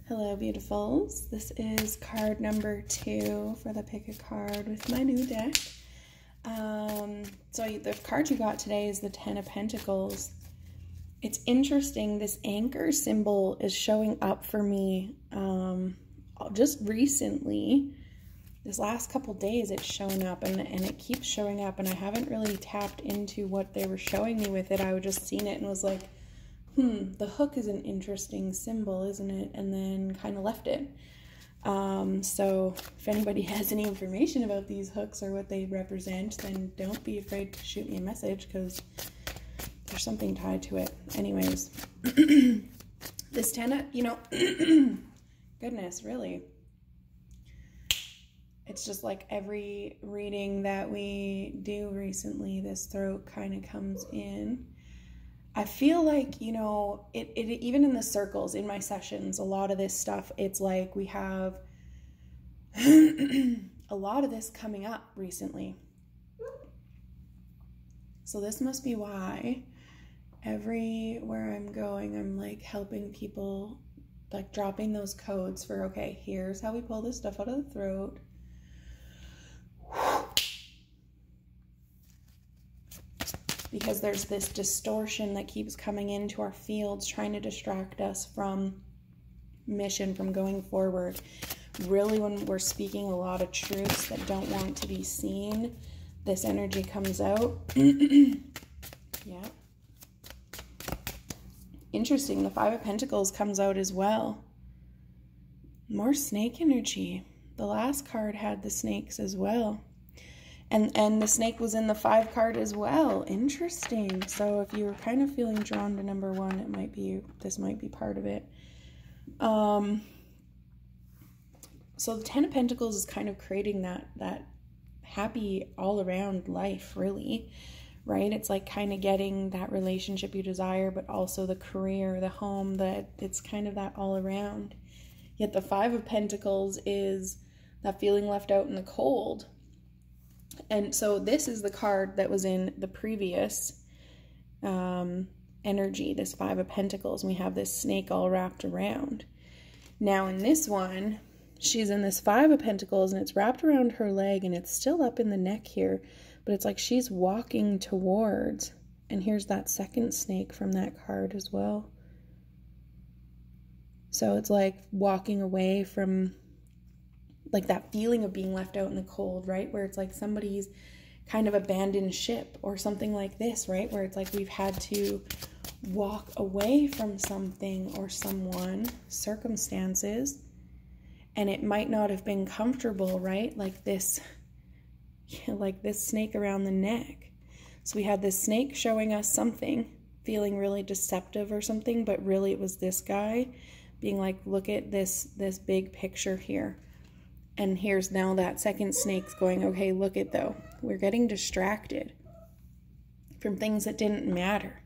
Hello, beautifuls. This is card number 2 for the Pick a Card with my new deck. So the card you got today is the Ten of Pentacles. It's interesting, this anchor symbol is showing up for me just recently. This last couple days it's shown up and it keeps showing up, and I haven't really tapped into what they were showing me with it. I would just seen it and was like, the hook is an interesting symbol, isn't it? And then kind of left it. So if anybody has any information about these hooks or what they represent, then don't be afraid to shoot me a message, because there's something tied to it. Anyways, this goodness, really. It's just like every reading that we do recently, this throat kind of comes in. I feel like, it even in the circles, in my sessions, a lot of this stuff, it's like we have a lot of this coming up recently. So this must be why everywhere I'm going, I'm like helping people, like dropping those codes for, okay, here's how we pull this stuff out of the throat. Because there's this distortion that keeps coming into our fields, trying to distract us from mission, from going forward. Really, when we're speaking a lot of truths that don't want to be seen, this energy comes out. Yeah. Interesting, the Five of Pentacles comes out as well. More snake energy. The last card had the snakes as well. And the snake was in the 5 card as well. Interesting. So if you were kind of feeling drawn to number 1, this might be part of it. So the Ten of Pentacles is kind of creating that happy all-around life, really, right? It's like kind of getting that relationship you desire, but also the career, the home, that it's kind of that all around. Yet the Five of Pentacles is that feeling left out in the cold. And so this is the card that was in the previous energy, this Five of Pentacles. And we have this snake all wrapped around. Now in this one, she's in this Five of Pentacles and it's wrapped around her leg and it's still up in the neck here. But it's like she's walking towards. And here's that second snake from that card as well. So it's like walking away from, like, that feeling of being left out in the cold, right? Where it's like somebody's kind of abandoned ship or something like this, right? Where it's like we've had to walk away from something or someone, circumstances, and it might not have been comfortable, right? Like this snake around the neck. So we had this snake showing us something, feeling really deceptive or something, but really it was this guy being like, look at this big picture here. And here's now that second snake's going, okay, look at though. We're getting distracted from things that didn't matter.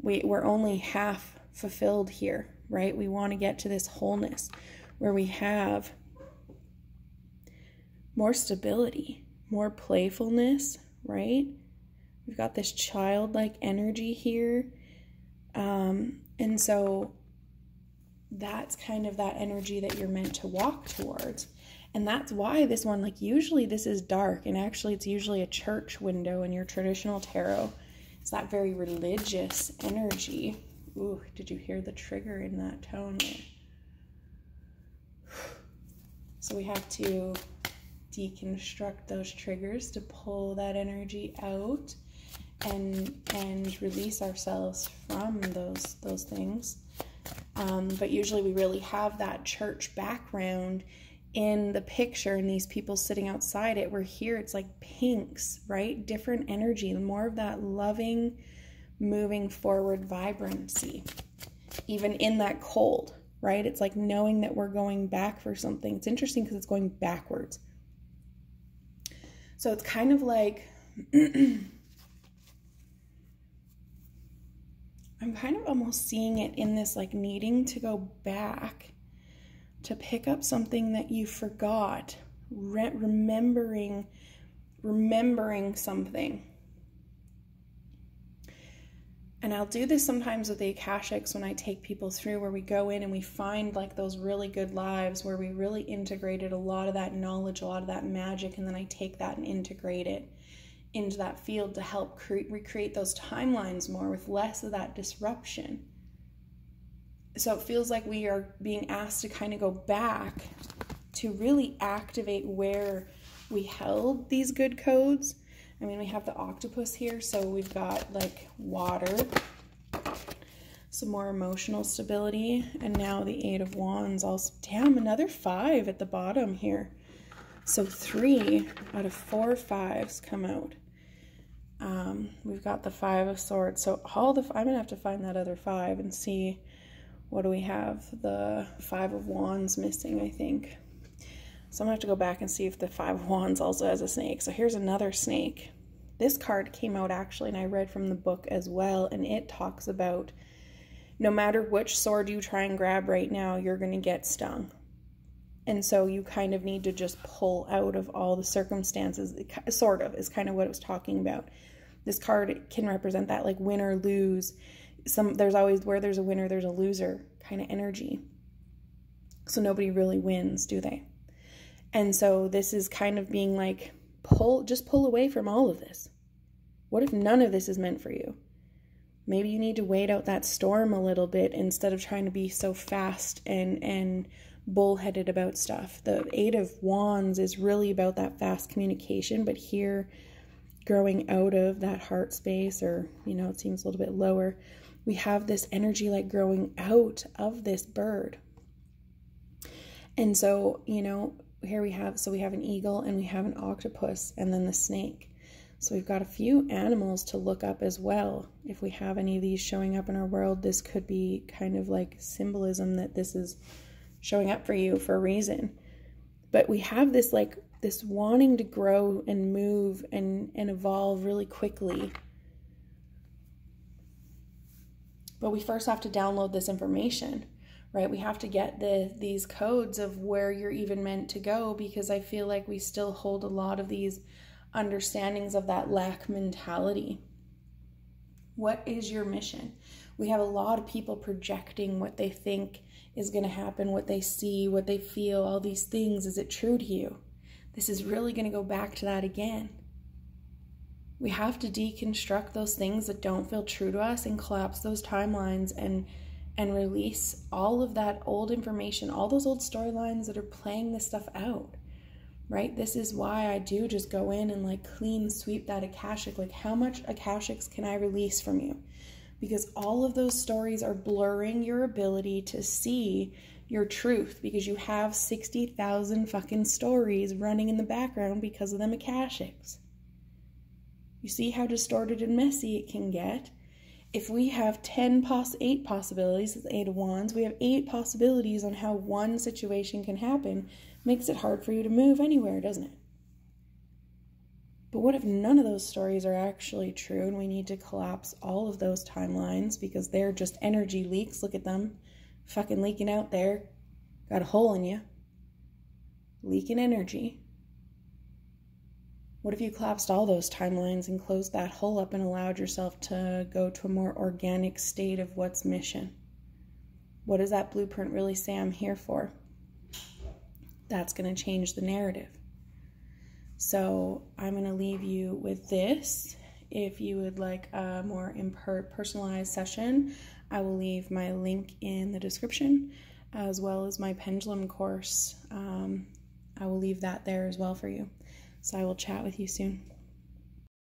We're only half fulfilled here, right? We want to get to this wholeness where we have more stability, more playfulness, right? We've got this childlike energy here. And so that's kind of that energy that you're meant to walk towards. And that's why this one, like, usually this is dark, and actually it's usually a church window in your traditional tarot. It's that very religious energy. Ooh, did you hear the trigger in that tone there? So we have to deconstruct those triggers to pull that energy out and release ourselves from those things. But usually we really have that church background in the picture, and these people sitting outside it. We're here, it's like pinks, right? Different energy, more of that loving, moving forward vibrancy, even in that cold, right? It's like knowing that we're going back for something. It's interesting because it's going backwards. So it's kind of like I'm kind of almost seeing it in this like needing to go back to pick up something that you forgot, remembering something. And I'll do this sometimes with the Akashics when I take people through, where we go in and we find like those really good lives where we really integrated a lot of that knowledge, a lot of that magic, and then I take that and integrate it into that field to help recreate those timelines more with less of that disruption. So it feels like we are being asked to kind of go back to really activate where we held these good codes. I mean, we have the octopus here, so we've got like water, some more emotional stability, and now the Eight of Wands also. Damn, another 5 at the bottom here. So 3 out of 4 5s come out. We've got the 5 of Swords. So I'm gonna have to find that other 5 and see, what do we have? The 5 of Wands missing, I think. So I'm gonna have to go back and see if the 5 of Wands also has a snake. So here's another snake. This card came out actually, and I read from the book as well, and it talks about no matter which sword you try and grab right now, you're gonna get stung. And so you kind of need to just pull out of all the circumstances, sort of, is kind of what it was talking about. This card can represent that, like win or lose. There's always, where there's a winner, there's a loser kind of energy. So nobody really wins, do they? And so this is kind of being like, just pull away from all of this. What if none of this is meant for you? Maybe you need to wait out that storm a little bit instead of trying to be so fast and bullheaded about stuff. The 8 of Wands is really about that fast communication, but here, growing out of that heart space, or, you know, it seems a little bit lower, we have this energy like growing out of this bird. And so, you know, here we have an eagle, and we have an octopus, and then the snake. So we've got a few animals to look up as well. If we have any of these showing up in our world, this could be kind of like symbolism that this is showing up for you for a reason. But we have this like this wanting to grow and move and evolve really quickly. But we first have to download this information, right? We have to get these codes of where you're even meant to go, because I feel like we still hold a lot of these understandings of that lack mentality. What is your mission? We have a lot of people projecting what they think is going to happen, what they see, what they feel, all these things. Is it true to you? This is really going to go back to that again. We have to deconstruct those things that don't feel true to us and collapse those timelines and release all of that old information, all those old storylines that are playing this stuff out, right? This is why I do just go in and like clean sweep that Akashic. Like, how much Akashics can I release from you? Because all of those stories are blurring your ability to see your truth, because you have 60,000 fucking stories running in the background because of them Akashics. You see how distorted and messy it can get? If we have 8 possibilities, it's the 8 of Wands, we have 8 possibilities on how one situation can happen. Makes it hard for you to move anywhere, doesn't it? But what if none of those stories are actually true, and we need to collapse all of those timelines because they're just energy leaks? Look at them, fucking leaking out there. Got a hole in you. Leaking energy. What if you collapsed all those timelines and closed that hole up and allowed yourself to go to a more organic state of what's mission? What does that blueprint really say I'm here for? That's going to change the narrative. So I'm going to leave you with this. If you would like a more personalized session, I will leave my link in the description, as well as my pendulum course. I will leave that there as well for you. So I will chat with you soon.